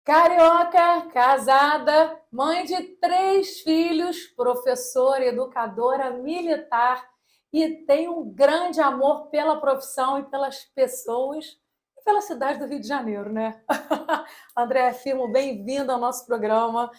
Carioca, casada, mãe de 3 filhos, professora, educadora, militar e tem um grande amor pela profissão e pelas pessoas e pela cidade do Rio de Janeiro, né? Andréa Firmo, bem-vinda ao nosso programa.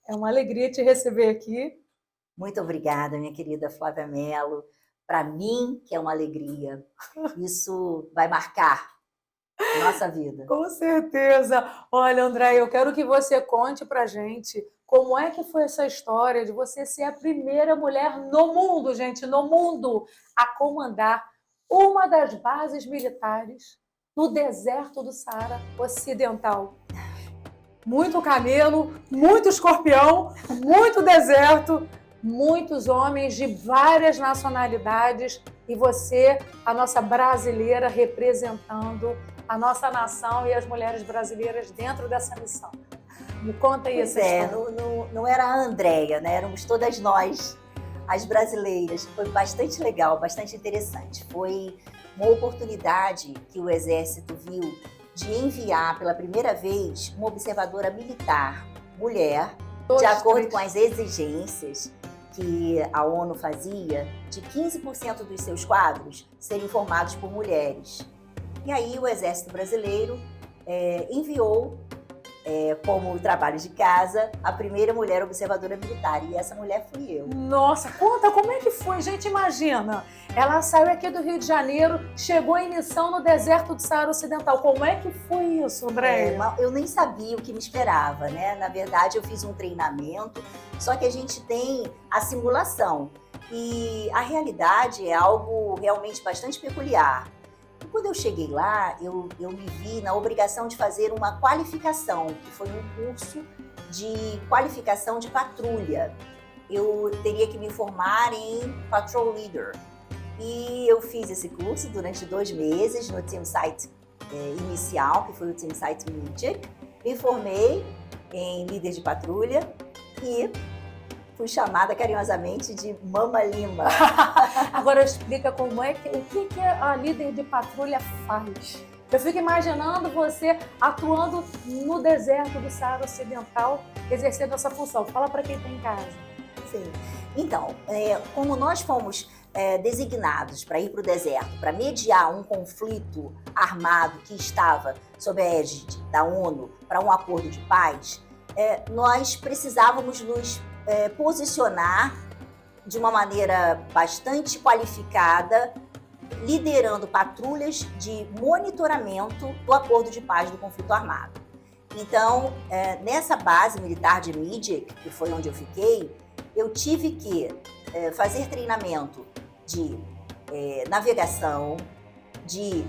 É uma alegria te receber aqui. Muito obrigada, minha querida Flávia Mello. Para mim, que é uma alegria. Isso vai marcar nossa vida. Com certeza. Olha, Andréa, eu quero que você conte pra gente como é que foi essa história de você ser a primeira mulher no mundo, gente, no mundo, a comandar uma das bases militares no deserto do Saara Ocidental. Muito camelo, muito escorpião, muito deserto, muitos homens de várias nacionalidades e você, a nossa brasileira, representando a nossa nação e as mulheres brasileiras dentro dessa missão. Me conta aí essa história. Não era a Andréia, né? Éramos todas nós, as brasileiras. Foi bastante legal, bastante interessante. Foi uma oportunidade que o Exército viu de enviar pela primeira vez uma observadora militar, mulher, de acordo com as exigências que a ONU fazia, de 15% dos seus quadros serem formados por mulheres. E aí o Exército Brasileiro enviou, como trabalho de casa, a primeira mulher observadora militar. E essa mulher fui eu. Nossa, conta como é que foi, gente, imagina. Ela saiu aqui do Rio de Janeiro, chegou em missão no deserto do Saara Ocidental. Como é que foi isso, Andréia? Eu nem sabia o que me esperava, né? Na verdade, eu fiz um treinamento, só que a gente tem a simulação. E a realidade é algo realmente bastante peculiar. E quando eu cheguei lá, eu me vi na obrigação de fazer uma qualificação, que foi um curso de qualificação de patrulha. Eu teria que me formar em Patrol Leader. E eu fiz esse curso durante 2 meses no Team Site inicial, que foi o Team Site Midget. Me formei em líder de patrulha e fui chamada carinhosamente de Mama Lima. Agora explica como é o que a líder de patrulha faz. Eu fico imaginando você atuando no deserto do Saara Ocidental, exercendo essa função. Fala para quem está em casa. Sim. Então, como nós fomos designados para ir para o deserto, para mediar um conflito armado que estava sob a égide da ONU para um acordo de paz, nós precisávamos nos posicionar de uma maneira bastante qualificada, liderando patrulhas de monitoramento do acordo de paz do conflito armado. Então, nessa base militar de Midget, que foi onde eu fiquei, eu tive que fazer treinamento de navegação, de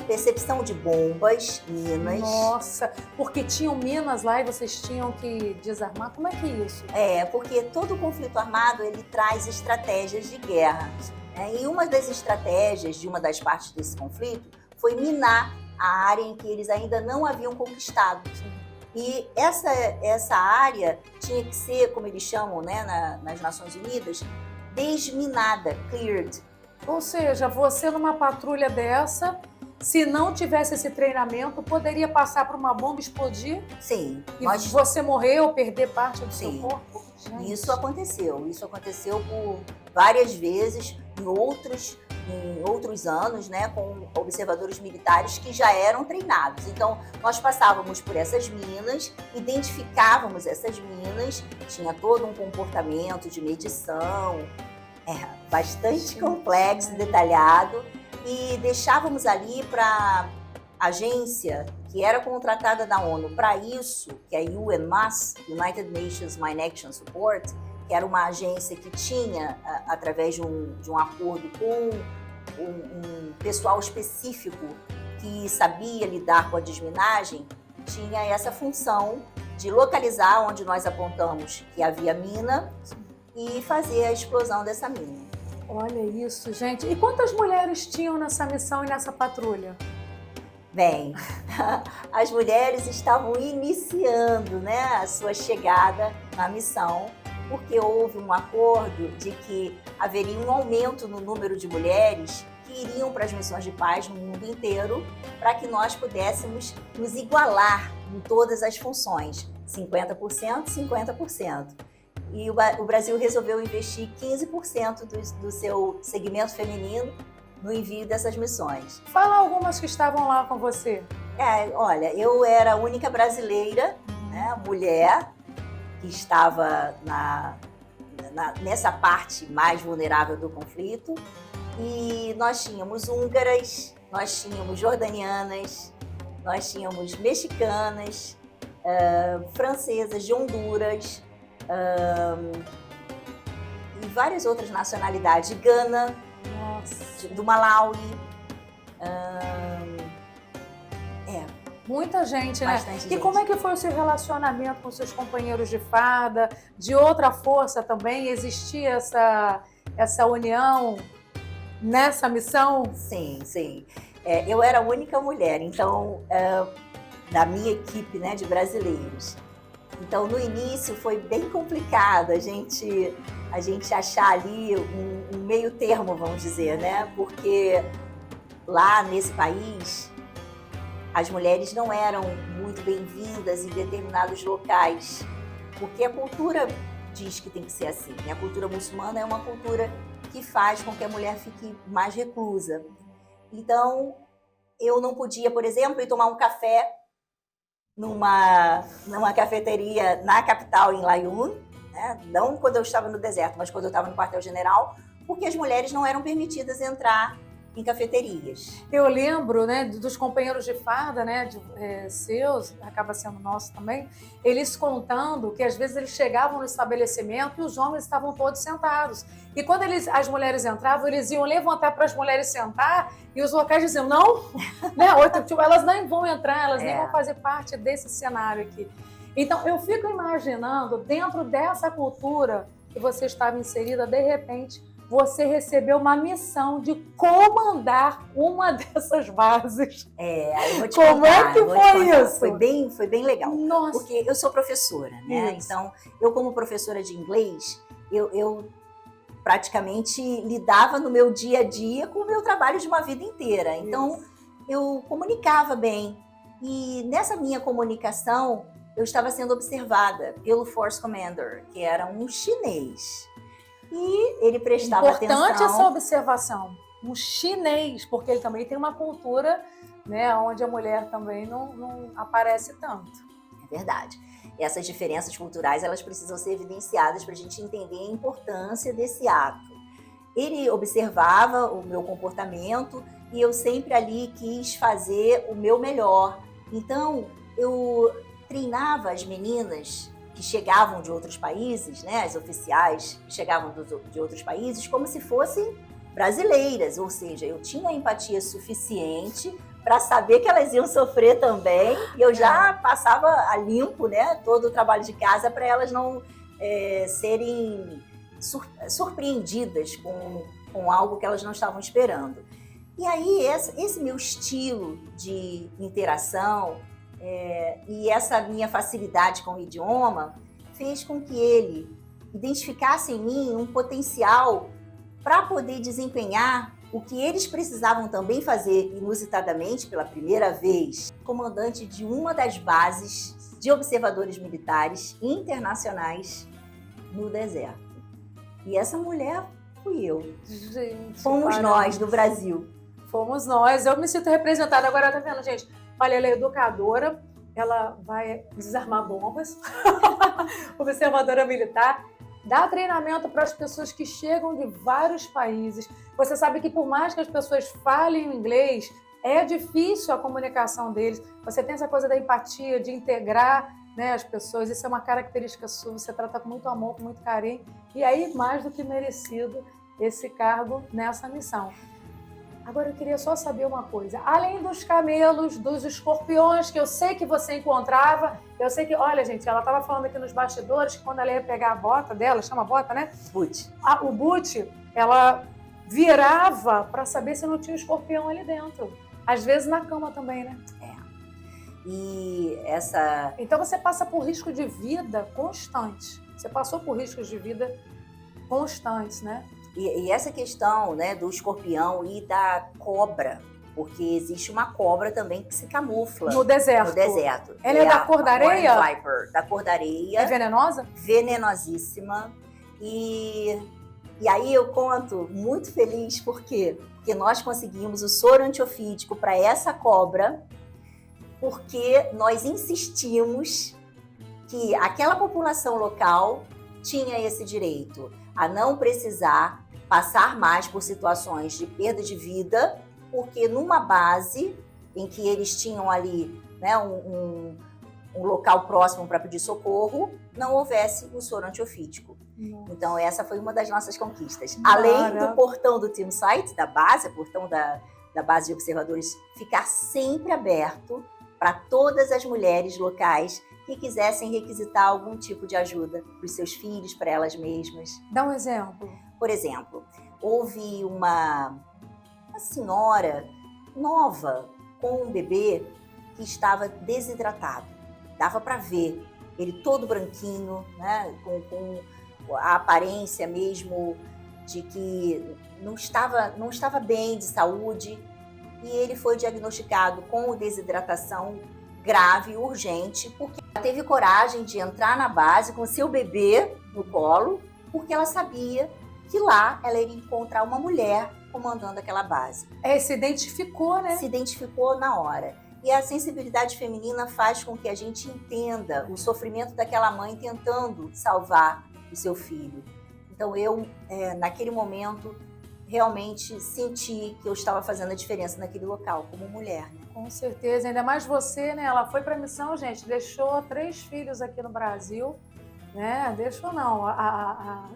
percepção de bombas, minas. Nossa, porque tinham minas lá e vocês tinham que desarmar? Como é que é isso? Porque todo conflito armado ele traz estratégias de guerra. E uma das estratégias de uma das partes desse conflito foi minar a área em que eles ainda não haviam conquistado. E essa área tinha que ser, como eles chamam, né, nas Nações Unidas, desminada, cleared. Ou seja, você numa patrulha dessa, se não tivesse esse treinamento, poderia passar por uma bomba, explodir? Sim. E você morrer ou perder parte do seu corpo? Gente. Isso aconteceu por várias vezes em outros anos, né, com observadores militares que já eram treinados. Então, nós passávamos por essas minas, identificávamos essas minas, tinha todo um comportamento de medição, bastante complexo, detalhado, e deixávamos ali para a agência que era contratada da ONU para isso, que é a UNMAS, United Nations Mine Action Support, que era uma agência que tinha, através de um acordo com um pessoal específico que sabia lidar com a desminagem, tinha essa função de localizar onde nós apontamos que havia mina e fazer a explosão dessa mina. Olha isso, gente. E quantas mulheres tinham nessa missão e nessa patrulha? Bem, as mulheres estavam iniciando, né, a sua chegada na missão, porque houve um acordo de que haveria um aumento no número de mulheres que iriam para as missões de paz no mundo inteiro, para que nós pudéssemos nos igualar em todas as funções, 50%, 50%. E o Brasil resolveu investir 15% do seu segmento feminino no envio dessas missões. Fala algumas que estavam lá com você. Olha, eu era a única brasileira, né, mulher, que estava nessa parte mais vulnerável do conflito. E nós tínhamos húngaras, nós tínhamos jordanianas, nós tínhamos mexicanas, francesas de Honduras, e várias outras nacionalidades, de Gana, do Malawi. Muita gente, né? Bastante E gente. como é que foi o seu relacionamento com seus companheiros de farda? De outra força também? Existia essa união nessa missão? Sim, sim. Eu era a única mulher, então, da minha equipe, né, de brasileiros. Então, no início foi bem complicado a gente achar ali um meio termo, vamos dizer, né? Porque lá nesse país, as mulheres não eram muito bem-vindas em determinados locais, porque a cultura diz que tem que ser assim. A cultura muçulmana é uma cultura que faz com que a mulher fique mais reclusa. Então, eu não podia, por exemplo, ir tomar um café numa cafeteria na capital, em Laayoune, né? Não quando eu estava no deserto, mas quando eu estava no quartel-general, porque as mulheres não eram permitidas entrar em cafeterias. Eu lembro, né, dos companheiros de farda, né, seus, acaba sendo nosso também, eles contando que às vezes eles chegavam no estabelecimento e os homens estavam todos sentados. E quando as mulheres entravam, eles iam levantar para as mulheres sentar e os locais diziam, não, né, tipo, elas nem vão entrar, elas nem vão fazer parte desse cenário aqui. Então, eu fico imaginando, dentro dessa cultura que você estava inserida, de repente, você recebeu uma missão de comandar uma dessas bases. Eu vou te Como contar, é que foi isso? Foi bem legal. Nossa. Porque eu sou professora, né? Isso. Então, eu como professora de inglês, eu praticamente lidava no meu dia a dia com o meu trabalho de uma vida inteira. Então, eu comunicava bem. E nessa minha comunicação, eu estava sendo observada pelo Force Commander, que era um chinês. E ele prestava atenção. Importante essa observação. Um chinês, porque ele também tem uma cultura, né, onde a mulher também não aparece tanto. É verdade. Essas diferenças culturais, elas precisam ser evidenciadas para a gente entender a importância desse ato. Ele observava o meu comportamento e eu sempre ali quis fazer o meu melhor. Então, eu treinava as meninas que chegavam de outros países, né, as oficiais que chegavam de outros países, como se fossem brasileiras, ou seja, eu tinha empatia suficiente para saber que elas iam sofrer também, e eu já passava a limpo, né, todo o trabalho de casa para elas não serem surpreendidas com algo que elas não estavam esperando. E aí, esse meu estilo de interação, e essa minha facilidade com o idioma fez com que ele identificasse em mim um potencial para poder desempenhar o que eles precisavam também fazer inusitadamente pela primeira vez, comandante de uma das bases de observadores militares internacionais no deserto. E essa mulher fui eu. Gente, fomos nós do Brasil. Fomos nós. Eu me sinto representada. Agora, tá vendo, gente? Olha, ela é educadora, ela vai desarmar bombas, observadora militar, dá treinamento para as pessoas que chegam de vários países. Você sabe que por mais que as pessoas falem inglês, é difícil a comunicação deles. Você tem essa coisa da empatia, de integrar, né, as pessoas. Isso é uma característica sua, você trata com muito amor, com muito carinho. E aí, mais do que merecido, esse cargo nessa missão. Agora, eu queria só saber uma coisa. Além dos camelos, dos escorpiões, que eu sei que você encontrava, eu sei que, olha, gente, ela estava falando aqui nos bastidores que quando ela ia pegar a bota dela, chama bota, né? Boot. O boot, ela virava para saber se não tinha escorpião ali dentro. Às vezes na cama também, né? E essa... Então você passa por risco de vida constante. Você passou por riscos de vida constantes, né? E essa questão, né, do escorpião e da cobra, porque existe uma cobra também que se camufla no deserto. No deserto. Ela é da cor da areia? Viper, da cor da areia. É venenosa? Venenosíssima. E aí eu conto muito feliz, por quê? Porque nós conseguimos o soro antiofídico para essa cobra, porque nós insistimos que aquela população local tinha esse direito a não precisar passar mais por situações de perda de vida, porque numa base em que eles tinham ali, né, um local próximo para pedir socorro, não houvesse o soro antiofídico. Nossa. Então essa foi uma das nossas conquistas. Além do portão do Team Site, da base, o portão da base de observadores, ficar sempre aberto para todas as mulheres locais que quisessem requisitar algum tipo de ajuda para os seus filhos, para elas mesmas. Dá um exemplo. Por exemplo, houve uma senhora nova com um bebê que estava desidratado. Dava para ver, ele todo branquinho, né, com a aparência mesmo de que não estava bem de saúde, e ele foi diagnosticado com desidratação grave, urgente, porque ela teve coragem de entrar na base com seu bebê no colo, porque ela sabia que lá ela iria encontrar uma mulher comandando aquela base. Se identificou, né? Se identificou na hora. E a sensibilidade feminina faz com que a gente entenda o sofrimento daquela mãe tentando salvar o seu filho. Então eu, naquele momento, realmente senti que eu estava fazendo a diferença naquele local, como mulher, né? Com certeza, ainda mais você, né? Ela foi para a missão, gente, deixou 3 filhos aqui no Brasil, né? Deixou não,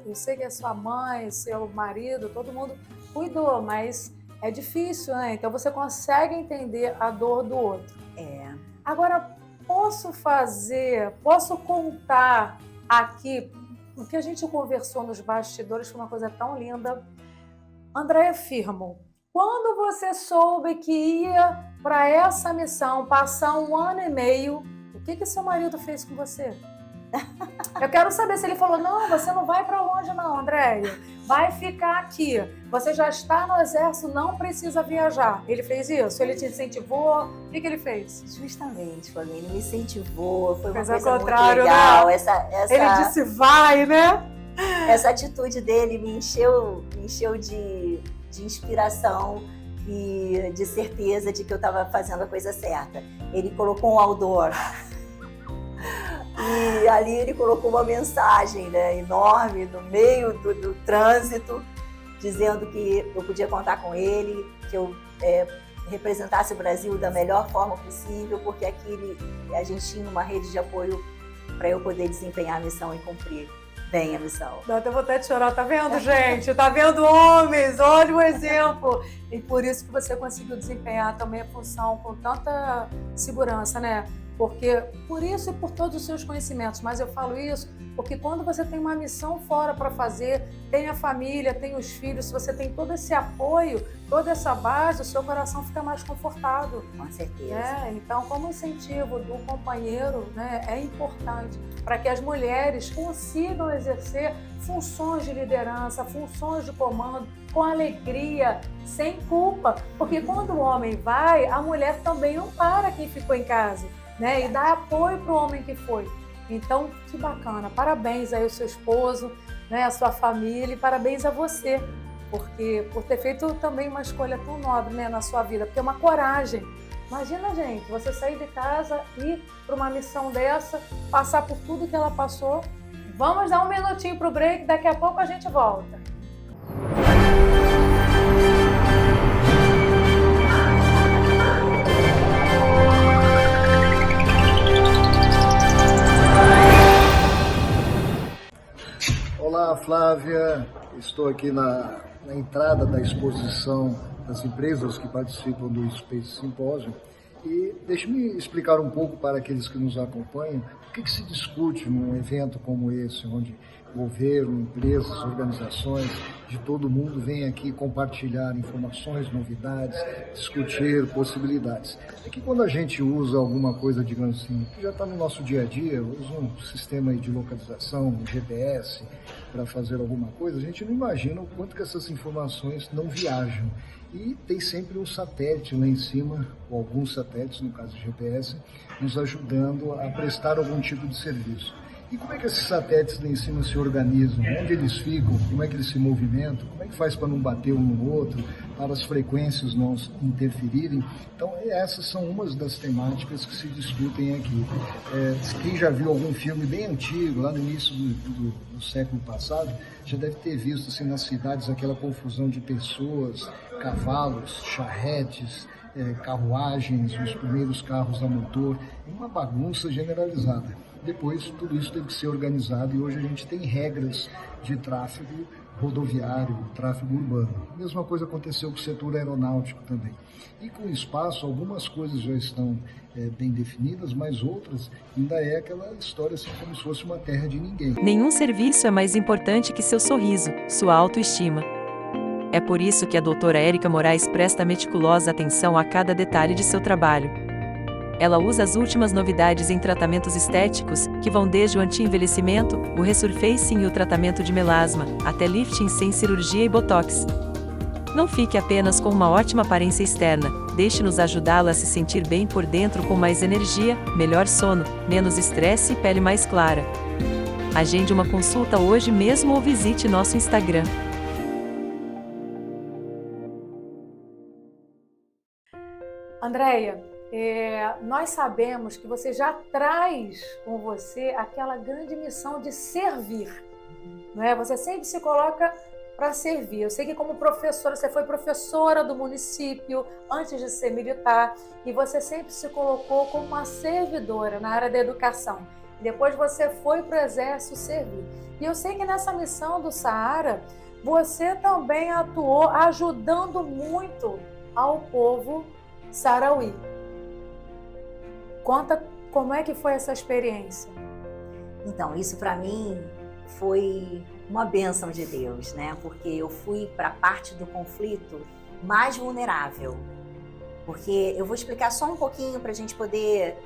eu sei que a sua mãe, seu marido, todo mundo cuidou, mas é difícil, né? Então você consegue entender a dor do outro. Agora, posso contar aqui, o que a gente conversou nos bastidores foi uma coisa tão linda. Andréia Firmo, quando você soube que ia para essa missão, passar 1 ano e meio, o que seu marido fez com você? Eu quero saber se ele falou, não, você não vai para longe não, Andréia, vai ficar aqui, você já está no exército, não precisa viajar. Ele fez isso? Ele te incentivou? O que ele fez? Justamente, Flavinha, ele me incentivou, foi uma coisa muito legal. Né? Ele disse, vai, né? Essa atitude dele me encheu de inspiração e de certeza de que eu estava fazendo a coisa certa. Ele colocou um outdoor e ali ele colocou uma mensagem, né, enorme no meio do trânsito, dizendo que eu podia contar com ele, que eu representasse o Brasil da melhor forma possível, porque aqui a gente tinha uma rede de apoio para eu poder desempenhar a missão e cumprir bem a missão. Dá até vontade de chorar, tá vendo, gente? Tá vendo, homens? Olha o exemplo. E por isso que você conseguiu desempenhar também a função com tanta segurança, né? Porque por isso e por todos os seus conhecimentos, mas eu falo isso porque quando você tem uma missão fora para fazer, tem a família, tem os filhos, se você tem todo esse apoio, toda essa base, o seu coração fica mais confortável. Com certeza. Então, como incentivo do companheiro, né, é importante para que as mulheres consigam exercer funções de liderança, funções de comando, com alegria, sem culpa. Porque quando o homem vai, a mulher também não para quem ficou em casa, né, e dá apoio para o homem que foi. Então, que bacana. Parabéns aí ao seu esposo, né, a sua família, e parabéns a você, porque por ter feito também uma escolha tão nobre, né, na sua vida, porque é uma coragem. Imagina, gente, você sair de casa e ir para uma missão dessa, passar por tudo que ela passou. Vamos dar um minutinho para o break, daqui a pouco a gente volta. Olá, Flávia. Estou aqui na entrada da exposição das empresas que participam do Space Symposium. E deixe-me explicar um pouco para aqueles que nos acompanham o que se discute num evento como esse, onde governo, empresas, organizações de todo mundo vem aqui compartilhar informações, novidades, discutir possibilidades. É que quando a gente usa alguma coisa, digamos assim, que já está no nosso dia a dia, usa um sistema de localização, um GPS, para fazer alguma coisa, a gente não imagina o quanto que essas informações não viajam. E tem sempre um satélite lá em cima, ou alguns satélites, no caso do GPS, nos ajudando a prestar algum tipo de serviço. E como é que esses satélites lá em cima se organizam? Onde eles ficam? Como é que eles se movimentam? Como é que faz para não bater um no outro? Para as frequências não interferirem? Então, essas são umas das temáticas que se discutem aqui. Quem já viu algum filme bem antigo, lá no início do século passado, já deve ter visto assim, nas cidades aquela confusão de pessoas, cavalos, charretes, carruagens, os primeiros carros a motor, uma bagunça generalizada. Depois, tudo isso teve que ser organizado e hoje a gente tem regras de tráfego rodoviário, tráfego urbano. A mesma coisa aconteceu com o setor aeronáutico também. E com o espaço, algumas coisas já estão bem definidas, mas outras ainda é aquela história assim como se fosse uma terra de ninguém. Nenhum serviço é mais importante que seu sorriso, sua autoestima. É por isso que a doutora Érica Moraes presta meticulosa atenção a cada detalhe de seu trabalho. Ela usa as últimas novidades em tratamentos estéticos, que vão desde o anti-envelhecimento, o resurfacing e o tratamento de melasma, até lifting sem cirurgia e botox. Não fique apenas com uma ótima aparência externa, deixe-nos ajudá-la a se sentir bem por dentro com mais energia, melhor sono, menos estresse e pele mais clara. Agende uma consulta hoje mesmo ou visite nosso Instagram. Andréia, nós sabemos que você já traz com você aquela grande missão de servir, não é? Você sempre se coloca para servir. Eu sei que como professora, você foi professora do município antes de ser militar e você sempre se colocou como uma servidora na área da educação. Depois você foi para o exército servir. E eu sei que nessa missão do Saara, você também atuou ajudando muito ao povo sarauí. Conta como é que foi essa experiência. Então, isso para mim foi uma bênção de Deus, né? Porque eu fui para a parte do conflito mais vulnerável. Porque eu vou explicar só um pouquinho para a gente poder,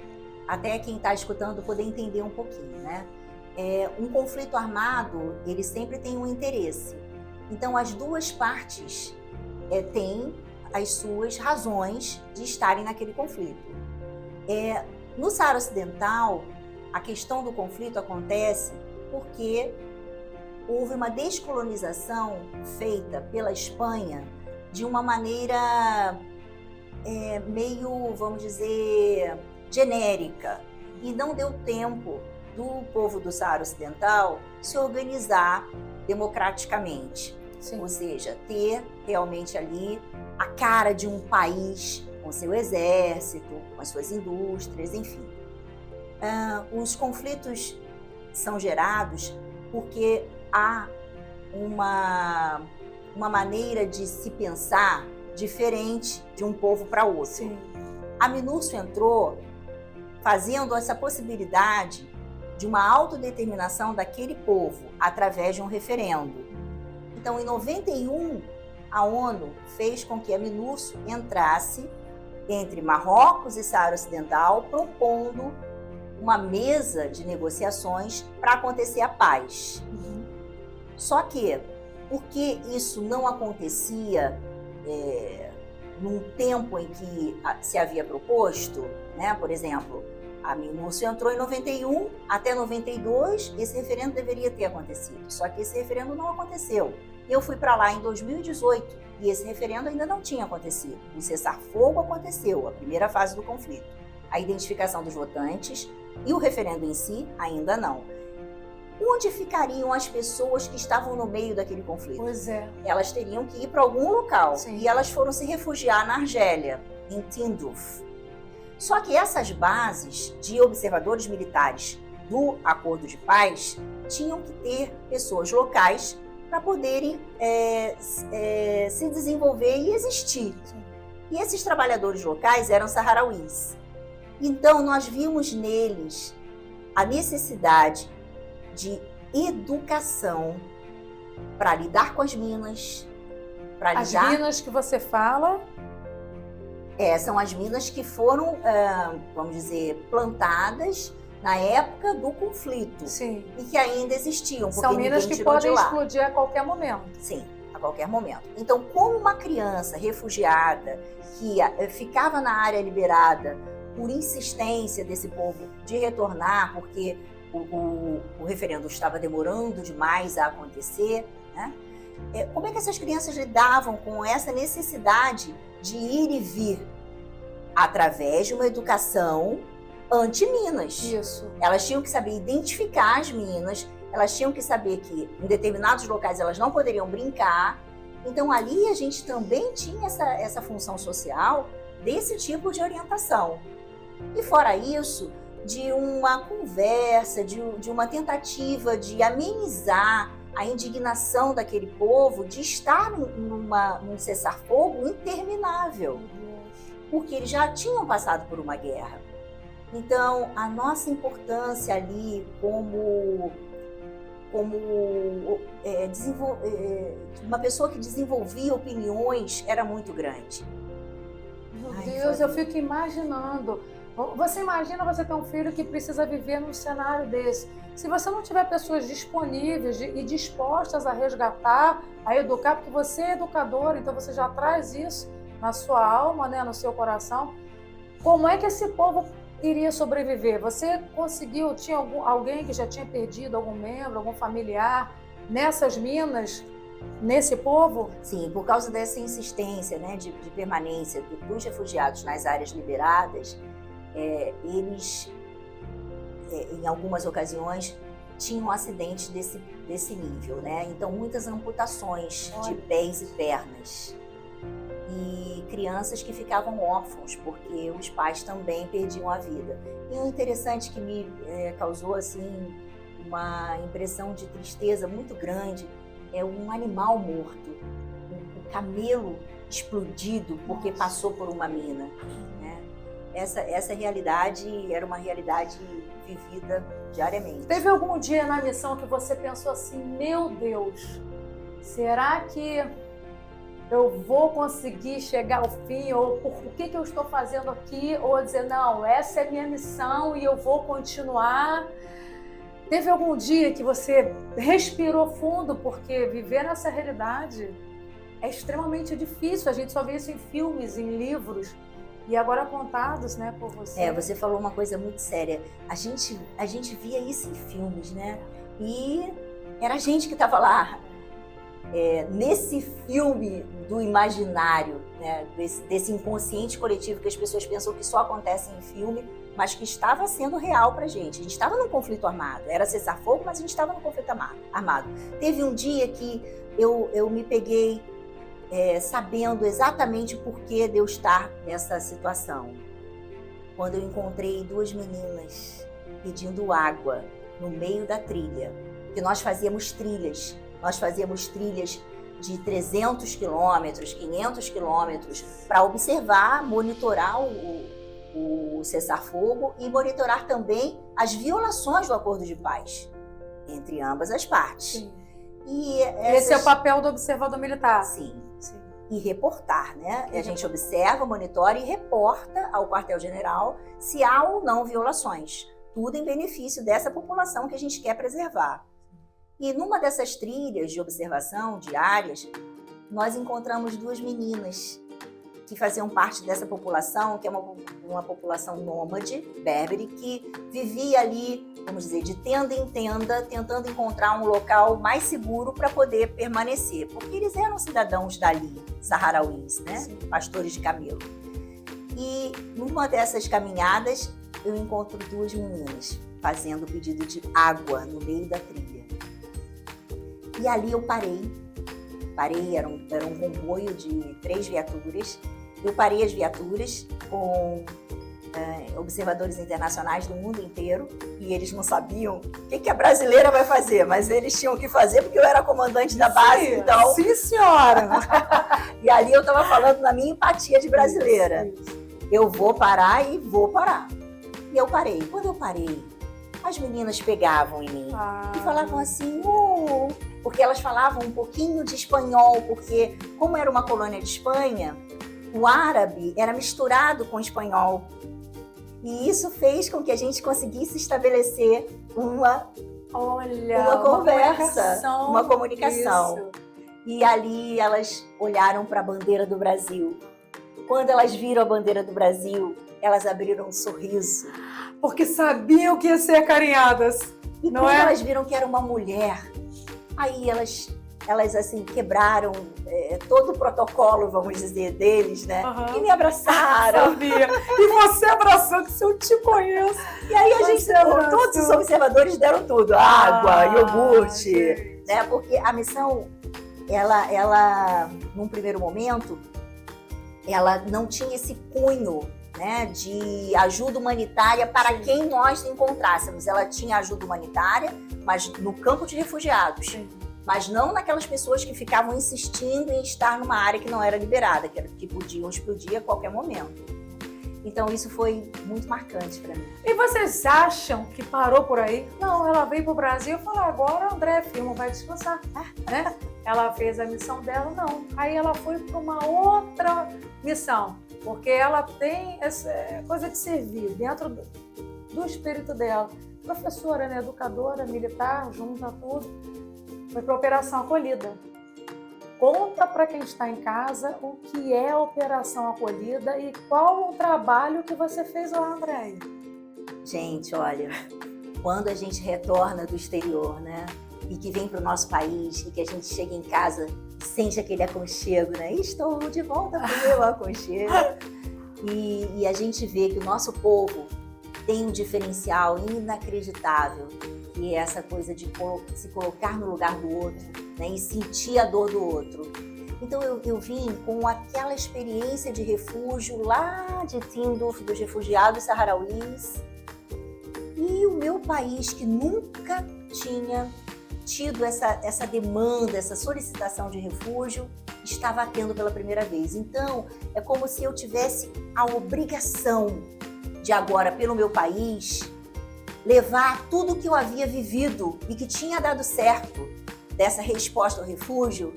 até quem está escutando, poder entender um pouquinho, né? Um conflito armado, ele sempre tem um interesse. Então, as duas partes têm as suas razões de estarem naquele conflito. No Saara Ocidental, a questão do conflito acontece porque houve uma descolonização feita pela Espanha de uma maneira meio, vamos dizer, genérica. E não deu tempo do povo do Saara Ocidental se organizar democraticamente. Sim. Ou seja, ter realmente ali a cara de um país com seu exército, com as suas indústrias, enfim. Os conflitos são gerados porque há uma maneira de se pensar diferente de um povo para outro. Sim. A MINURSO entrou fazendo essa possibilidade de uma autodeterminação daquele povo através de um referendo. Então, em 91, a ONU fez com que a MINURSO entrasse entre Marrocos e Saara Ocidental, propondo uma mesa de negociações para acontecer a paz. Só que, porque isso não acontecia num tempo em que se havia proposto, né? Por exemplo, a MINURSO entrou em 91, até 92, esse referendo deveria ter acontecido. Só que esse referendo não aconteceu. Eu fui para lá em 2018 e esse referendo ainda não tinha acontecido. O cessar-fogo aconteceu, a primeira fase do conflito. A identificação dos votantes e o referendo em si ainda não. Onde ficariam as pessoas que estavam no meio daquele conflito? Pois é. Elas teriam que ir para algum local. Sim. E elas foram se refugiar na Argélia, em Tindouf. Só que essas bases de observadores militares do Acordo de Paz tinham que ter pessoas locais para poderem se desenvolver e existir. Sim. E esses trabalhadores locais eram saharauis. Então, nós vimos neles a necessidade de educação para lidar com as minas, para As lidar... minas que você fala... São as minas que foram, vamos dizer, plantadas na época do conflito. Sim. E que ainda existiam, porque São minas ninguém que tirou podem de lá. explodir a qualquer momento. Sim, a qualquer momento. Então, como uma criança refugiada que ficava na área liberada por insistência desse povo de retornar, porque o referendo estava demorando demais a acontecer, né? Como é que essas crianças lidavam com essa necessidade de ir e vir através de uma educação anti-minas? Isso. Elas tinham que saber identificar as minas, elas tinham que saber que em determinados locais elas não poderiam brincar. Então ali a gente também tinha essa função social desse tipo de orientação. E fora isso, de uma conversa, de uma tentativa de amenizar a indignação daquele povo de estar num cessar-fogo interminável, porque eles já tinham passado por uma guerra. Então, a nossa importância ali como uma pessoa que desenvolvia opiniões era muito grande. Meu Deus, eu fico imaginando. Você imagina você ter um filho que precisa viver num cenário desse. Se você não tiver pessoas disponíveis e dispostas a resgatar, a educar, porque você é educador, então você já traz isso na sua alma, né, no seu coração, como é que esse povo iria sobreviver? Você conseguiu, tinha alguém que já tinha perdido algum membro, algum familiar nessas minas, nesse povo? Sim, por causa dessa insistência, né, de permanência dos refugiados nas áreas liberadas, eles, em algumas ocasiões, tinham acidentes desse nível, né? Então, muitas amputações de pés e pernas. E crianças que ficavam órfãos, porque os pais também perdiam a vida. E o interessante que me causou, assim, uma impressão de tristeza muito grande é um animal morto, um camelo explodido porque passou por uma mina, né? Essa realidade era uma realidade vivida diariamente. Teve algum dia na missão que você pensou assim, meu Deus, será que eu vou conseguir chegar ao fim? Ou o que eu estou fazendo aqui? Ou dizer, não, essa é minha missão e eu vou continuar? Teve algum dia que você respirou fundo? Porque viver nessa realidade é extremamente difícil. A gente só vê isso em filmes, em livros. E agora contados, né, por você. Você falou uma coisa muito séria. A gente via isso em filmes, né? E era a gente que estava lá. Nesse filme do imaginário, né? Desse inconsciente coletivo que as pessoas pensam que só acontece em filme, mas que estava sendo real pra gente. A gente estava num conflito armado. Era cessar-fogo, mas a gente estava num conflito armado. Teve um dia que eu me peguei sabendo exatamente por que de eu estar nessa situação. Quando eu encontrei duas meninas pedindo água no meio da trilha, que nós fazíamos trilhas de 300 quilômetros, 500 quilômetros, para observar, monitorar o cessar-fogo e monitorar também as violações do acordo de paz entre ambas as partes. Sim. E esse é o papel do observador militar. Sim. E reportar, né? A gente observa, monitora e reporta ao quartel-general se há ou não violações. Tudo em benefício dessa população que a gente quer preservar. E numa dessas trilhas de observação diárias, nós encontramos duas meninas que faziam parte dessa população, que é uma população nômade, berbere, que vivia ali, vamos dizer, de tenda em tenda, tentando encontrar um local mais seguro para poder permanecer, porque eles eram cidadãos dali, saharauis, né? Sim. Pastores de camelo. E numa dessas caminhadas, eu encontro duas meninas fazendo pedido de água no meio da trilha. E ali eu parei, era um comboio de 3 viaturas. Eu parei as viaturas com observadores internacionais do mundo inteiro e eles não sabiam o que a brasileira vai fazer, mas eles tinham que fazer porque eu era comandante da base, então... Sim, senhora! E ali eu estava falando na minha empatia de brasileira. Eu vou parar e vou parar. E eu parei. Quando eu parei, as meninas pegavam em mim e falavam assim, porque elas falavam um pouquinho de espanhol, porque como era uma colônia de Espanha, o árabe era misturado com o espanhol. E isso fez com que a gente conseguisse estabelecer uma conversa, uma comunicação. Isso. E ali elas olharam para a bandeira do Brasil. Quando elas viram a bandeira do Brasil, elas abriram um sorriso. Porque sabiam que ia ser acarinhadas. E Não quando é? elas viram que era uma mulher, aí elas assim quebraram todo o protocolo, vamos dizer, deles, né? Aham. E me abraçaram. Sabia. E você abraçou, que se eu te conheço. E aí a gente, Você abraçou. todos os observadores deram tudo, água, iogurte, gente. né? Porque a missão, ela, num primeiro momento, ela não tinha esse cunho, né, de ajuda humanitária para Sim. quem nós encontrássemos. Ela tinha ajuda humanitária, mas no campo de refugiados. Sim. Mas não naquelas pessoas que ficavam insistindo em estar numa área que não era liberada, que podiam explodir a qualquer momento. Então isso foi muito marcante para mim. E vocês acham que parou por aí? Não, ela veio para o Brasil e falou, agora a André Filmo vai descansar, né? Ela fez a missão dela, não. Aí ela foi para uma outra missão, porque ela tem essa coisa de servir dentro do espírito dela. Professora, né? Educadora, militar, junta tudo. Foi para a Operação Acolhida. Conta para quem está em casa o que é a Operação Acolhida e qual o trabalho que você fez lá, Andréia. Gente, olha, quando a gente retorna do exterior, né? E que vem para o nosso país e que a gente chega em casa e sente aquele aconchego, né? Estou de volta para o meu aconchego. E a gente vê que o nosso povo tem um diferencial inacreditável, que é essa coisa de se colocar no lugar do outro, né? E sentir a dor do outro. Então eu vim com aquela experiência de refúgio lá de Tindouf, dos refugiados saharauis, e o meu país que nunca tinha tido essa demanda, essa solicitação de refúgio, estava tendo pela primeira vez. Então, é como se eu tivesse a obrigação de agora, pelo meu país, levar tudo que eu havia vivido e que tinha dado certo dessa resposta ao refúgio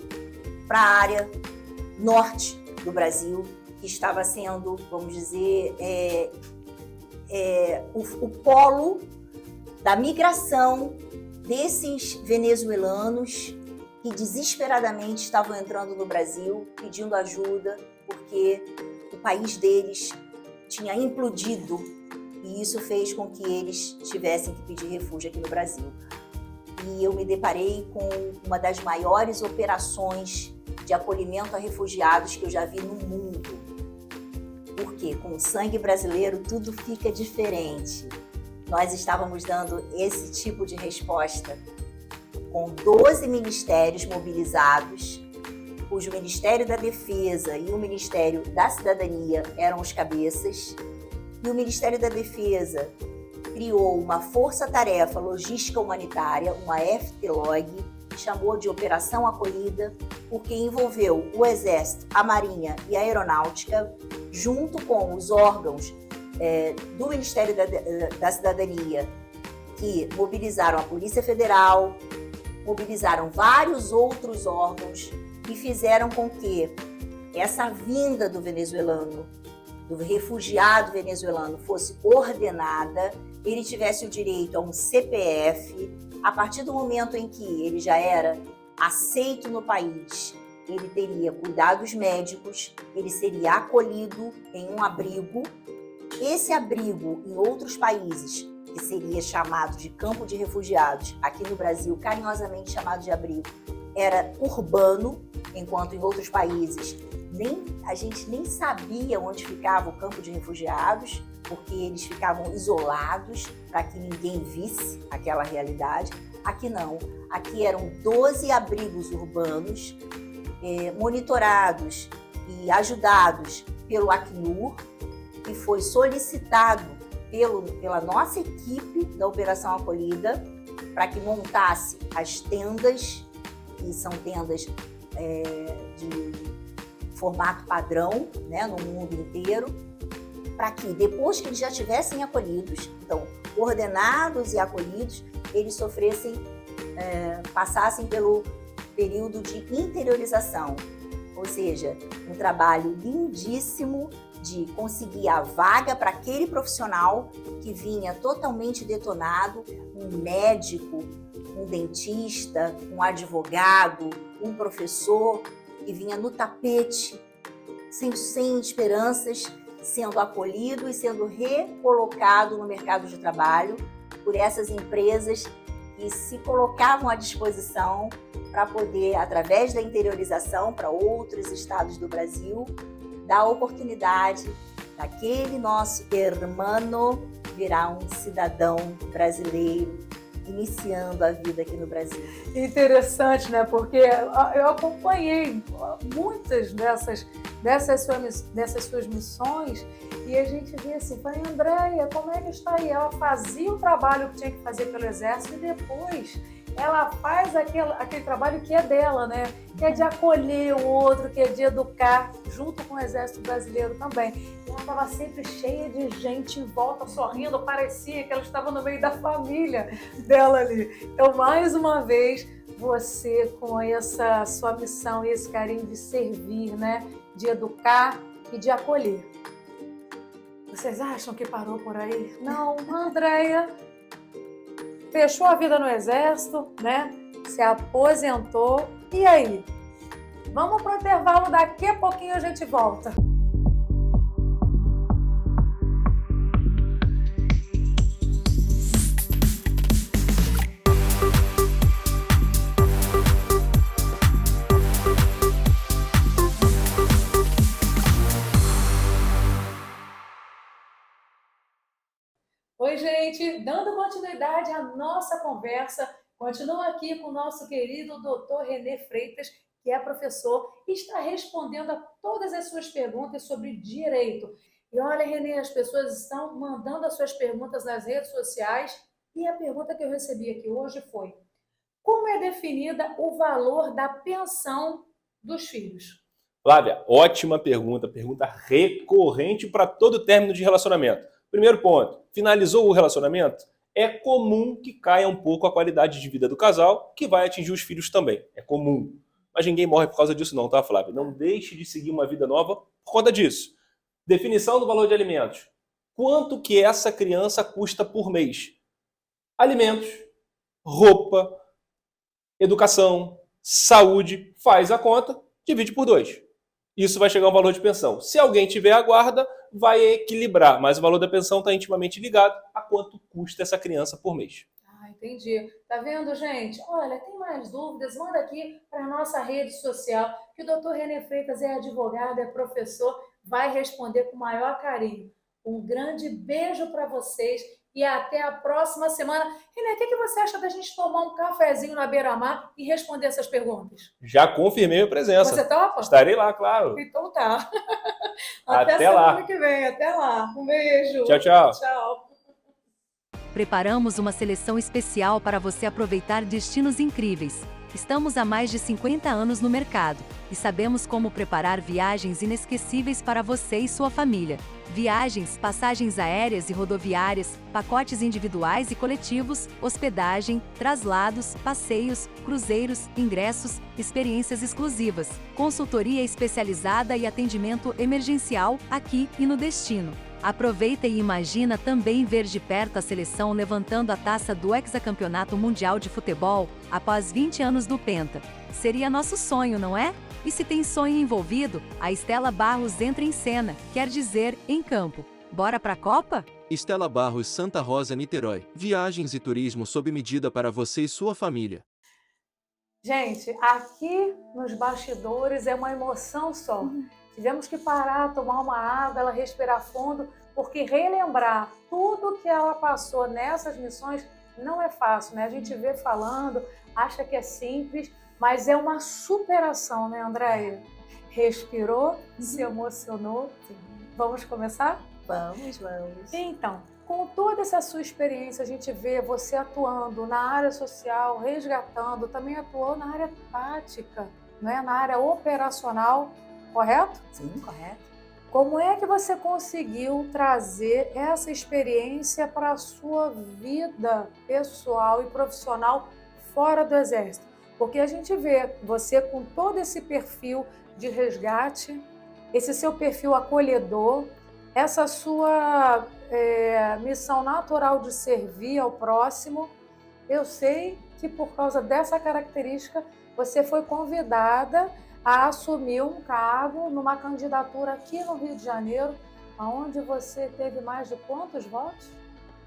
para a área norte do Brasil, que estava sendo, vamos dizer, o polo da migração desses venezuelanos que desesperadamente estavam entrando no Brasil pedindo ajuda porque o país deles tinha implodido e isso fez com que eles tivessem que pedir refúgio aqui no Brasil. E eu me deparei com uma das maiores operações de acolhimento a refugiados que eu já vi no mundo. Porque com o sangue brasileiro tudo fica diferente. Nós estávamos dando esse tipo de resposta com 12 ministérios mobilizados, cujo Ministério da Defesa e o Ministério da Cidadania eram os cabeças, e o Ministério da Defesa criou uma força-tarefa logística humanitária, uma FTLOG, que chamou de Operação Acolhida, porque envolveu o Exército, a Marinha e a Aeronáutica, junto com os órgãos do Ministério da Cidadania, que mobilizaram a Polícia Federal, mobilizaram vários outros órgãos e fizeram com que essa vinda do venezuelano, do refugiado venezuelano, fosse ordenada, ele tivesse o direito a um CPF. A partir do momento em que ele já era aceito no país, ele teria cuidados médicos, ele seria acolhido em um abrigo. Esse abrigo, em outros países, que seria chamado de campo de refugiados, aqui no Brasil, carinhosamente chamado de abrigo, era urbano, enquanto em outros países a gente nem sabia onde ficava o campo de refugiados, porque eles ficavam isolados para que ninguém visse aquela realidade. Aqui não, aqui eram 12 abrigos urbanos, monitorados e ajudados pelo Acnur, que foi solicitado pela nossa equipe da Operação Acolhida para que montasse as tendas, que são tendas de formato padrão, né, no mundo inteiro, para que depois que eles já estivessem acolhidos, então ordenados e acolhidos, eles passassem pelo período de interiorização, ou seja, um trabalho lindíssimo de conseguir a vaga para aquele profissional que vinha totalmente detonado, um médico, um dentista, um advogado, um professor que vinha no tapete, sem esperanças, sendo acolhido e sendo recolocado no mercado de trabalho por essas empresas que se colocavam à disposição para poder, através da interiorização para outros estados do Brasil, dar a oportunidade daquele nosso hermano virar um cidadão brasileiro, iniciando a vida aqui no Brasil. Interessante, né? Porque eu acompanhei muitas dessas suas missões e a gente vê assim, falei, Andréia, como é que está aí? Ela fazia o trabalho que tinha que fazer pelo Exército e depois ela faz aquele trabalho que é dela, né? Que é de acolher o outro, que é de educar, junto com o Exército Brasileiro também. E ela estava sempre cheia de gente em volta, sorrindo, parecia que ela estava no meio da família dela ali. Então, mais uma vez, você com essa sua missão e esse carinho de servir, né? De educar e de acolher. Vocês acham que parou por aí? Não, Andréia fechou a vida no Exército, né? Se aposentou. E aí? Vamos para o intervalo, daqui a pouquinho a gente volta. Oi, gente! Dando continuidade à nossa conversa, continuo aqui com o nosso querido Dr. René Freitas, que é professor e está respondendo a todas as suas perguntas sobre direito. E olha, René, as pessoas estão mandando as suas perguntas nas redes sociais e a pergunta que eu recebi aqui hoje foi: como é definida o valor da pensão dos filhos? Flávia, ótima pergunta recorrente para todo término de relacionamento. Primeiro ponto, finalizou o relacionamento? É comum que caia um pouco a qualidade de vida do casal, que vai atingir os filhos também. É comum. Mas ninguém morre por causa disso não, tá, Flávia? Não deixe de seguir uma vida nova por conta disso. Definição do valor de alimentos. Quanto que essa criança custa por mês? Alimentos, roupa, educação, saúde, faz a conta, divide por 2. Isso vai chegar ao valor de pensão. Se alguém tiver a guarda, vai equilibrar, mas o valor da pensão está intimamente ligado a quanto custa essa criança por mês. Ah, entendi. Tá vendo, gente? Olha, tem mais dúvidas? Manda aqui para a nossa rede social, que o Dr. René Freitas é advogado, é professor, vai responder com o maior carinho. Um grande beijo para vocês e até a próxima semana. René, o que você acha da gente tomar um cafezinho na beira-mar e responder essas perguntas? Já confirmei a presença. Você topa? Estarei lá, claro. Então tá. Até semana lá. que vem. Até lá. Um beijo. Tchau, tchau. Tchau. Preparamos uma seleção especial para você aproveitar destinos incríveis. Estamos há mais de 50 anos no mercado e sabemos como preparar viagens inesquecíveis para você e sua família. Viagens, passagens aéreas e rodoviárias, pacotes individuais e coletivos, hospedagem, traslados, passeios, cruzeiros, ingressos, experiências exclusivas, consultoria especializada e atendimento emergencial aqui e no destino. Aproveita e imagina também ver de perto a seleção levantando a taça do Hexacampeonato Mundial de Futebol após 20 anos do Penta. Seria nosso sonho, não é? E se tem sonho envolvido, a Estela Barros entra em cena, quer dizer, em campo. Bora pra Copa? Estela Barros, Santa Rosa, Niterói. Viagens e turismo sob medida para você e sua família. Gente, aqui nos bastidores é uma emoção só. Tivemos que parar, tomar uma água, ela respirar fundo, porque relembrar tudo que ela passou nessas missões não é fácil, né? A gente vê falando, acha que é simples, mas é uma superação, né, Andréia? Respirou, se emocionou. Vamos começar? Vamos. Então, com toda essa sua experiência, a gente vê você atuando na área social, resgatando, também atuou na área tática, né? Na área operacional, correto? Sim, correto. Como é que você conseguiu trazer essa experiência para a sua vida pessoal e profissional fora do Exército? Porque a gente vê você com todo esse perfil de resgate, esse seu perfil acolhedor, essa sua missão natural de servir ao próximo. Eu sei que por causa dessa característica você foi convidada a assumir um cargo numa candidatura aqui no Rio de Janeiro, onde você teve mais de quantos votos?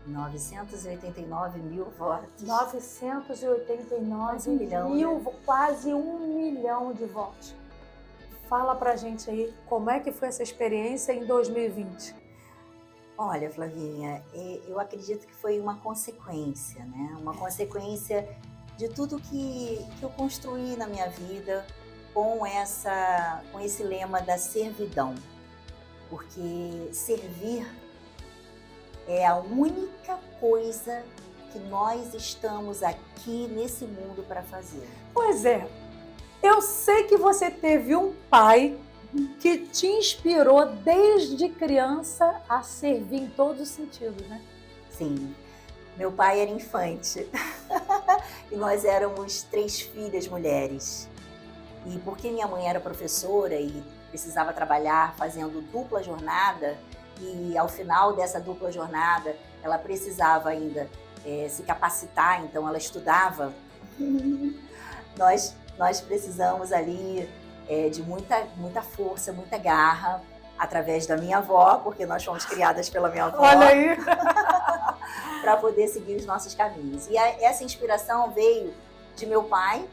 989 mil votos. 989 milhão, mil, né? quase 1 milhão de votos. Fala pra gente aí como é que foi essa experiência em 2020. Olha, Flavinha, eu acredito que foi uma consequência, né? Uma consequência de tudo que eu construí na minha vida com esse lema da servidão. Porque servir é a única coisa que nós estamos aqui nesse mundo para fazer. Pois é, eu sei que você teve um pai que te inspirou desde criança a servir em todos os sentidos, né? Sim, meu pai era infante e nós éramos 3 filhas mulheres. E porque minha mãe era professora e precisava trabalhar fazendo dupla jornada, e ao final dessa dupla jornada ela precisava ainda se capacitar, então ela estudava, nós precisamos ali de muita força, muita garra, através da minha avó, porque nós fomos criadas pela minha avó. Olha aí! Para poder seguir os nossos caminhos. E essa inspiração veio de meu pai,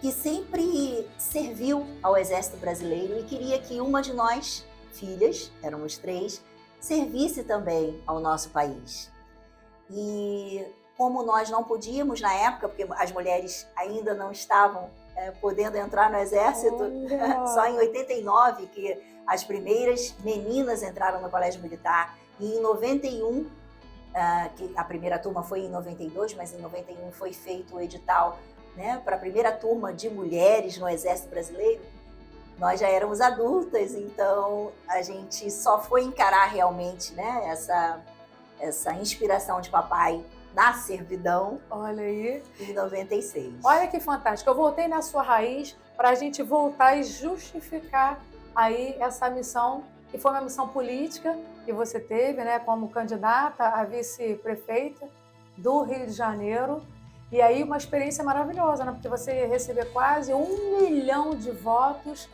que sempre serviu ao Exército Brasileiro e queria que uma de nós, filhas, éramos 3, servisse também ao nosso país. E como nós não podíamos na época, porque as mulheres ainda não estavam podendo entrar no Exército, só em 89 que as primeiras meninas entraram no Colégio Militar, e em 91, que a primeira turma foi em 92, mas em 91 foi feito o edital, né, para a primeira turma de mulheres no Exército Brasileiro. Nós já éramos adultas, então a gente só foi encarar realmente, né, essa inspiração de papai na servidão. Olha aí. Em 96. Olha que fantástico. Eu voltei na sua raiz para a gente voltar e justificar aí essa missão, que foi uma missão política que você teve, né, como candidata a vice-prefeita do Rio de Janeiro. E aí uma experiência maravilhosa, né? Porque você recebeu quase 1 milhão de votos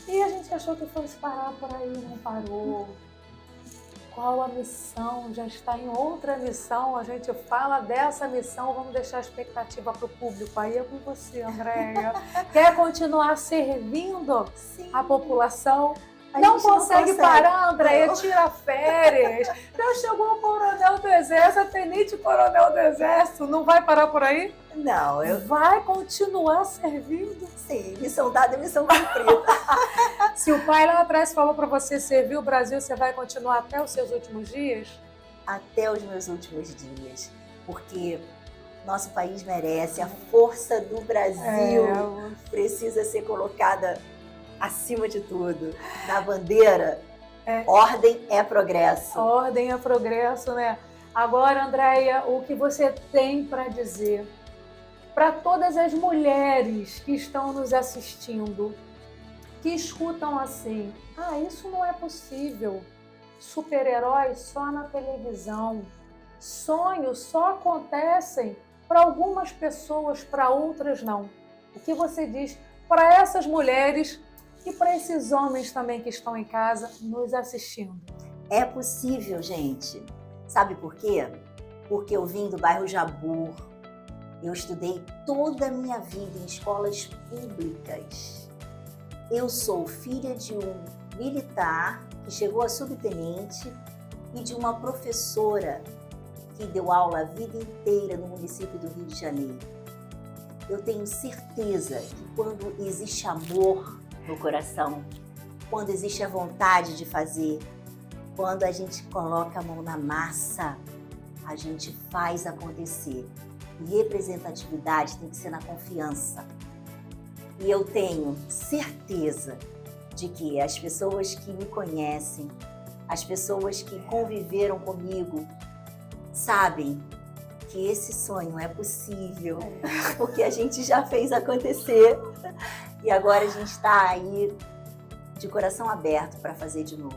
e a gente achou que fosse parar por aí, não parou. Qual a missão? Já está em outra missão, a gente fala dessa missão, vamos deixar a expectativa para o público. Aí é com você, Andréia. Quer continuar servindo a população? Não consegue parar, Andréia, tira férias. Já chegou o coronel do Exército, a tenente-coronel do Exército, não vai parar por aí? Não, Vai continuar servindo? Sim, missão dada é missão cumprida. Se o pai lá atrás falou para você servir o Brasil, você vai continuar até os seus últimos dias? Até os meus últimos dias, porque nosso país merece, a força do Brasil precisa ser colocada acima de tudo, na bandeira. Ordem é progresso. Ordem é progresso, né? Agora, Andréia, o que você tem para dizer para todas as mulheres que estão nos assistindo, que escutam assim: isso não é possível, super-heróis só na televisão, sonhos só acontecem para algumas pessoas, para outras não. O que você diz para essas mulheres e para esses homens também que estão em casa nos assistindo? É possível, gente. Sabe por quê? Porque eu vim do bairro Jabur. Eu estudei toda a minha vida em escolas públicas. Eu sou filha de um militar que chegou a subtenente e de uma professora que deu aula a vida inteira no município do Rio de Janeiro. Eu tenho certeza que quando existe amor no coração, quando existe a vontade de fazer, quando a gente coloca a mão na massa, a gente faz acontecer. E representatividade tem que ser na confiança. E eu tenho certeza de que as pessoas que me conhecem, as pessoas que conviveram comigo, sabem que esse sonho é possível, porque a gente já fez acontecer e agora a gente está aí de coração aberto para fazer de novo.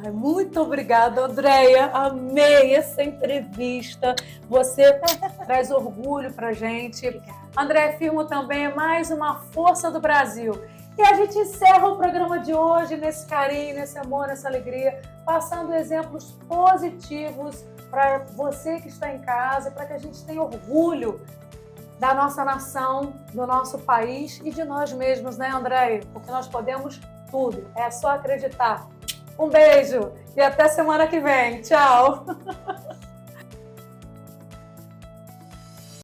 Ai, muito obrigada, Andréia. Amei essa entrevista. Você traz orgulho pra gente. Andréia Firmo também é mais uma força do Brasil. E a gente encerra o programa de hoje nesse carinho, nesse amor, nessa alegria, passando exemplos positivos para você que está em casa, para que a gente tenha orgulho da nossa nação, do nosso país e de nós mesmos, né, Andréia? Porque nós podemos tudo, é só acreditar. Um beijo e até semana que vem. Tchau!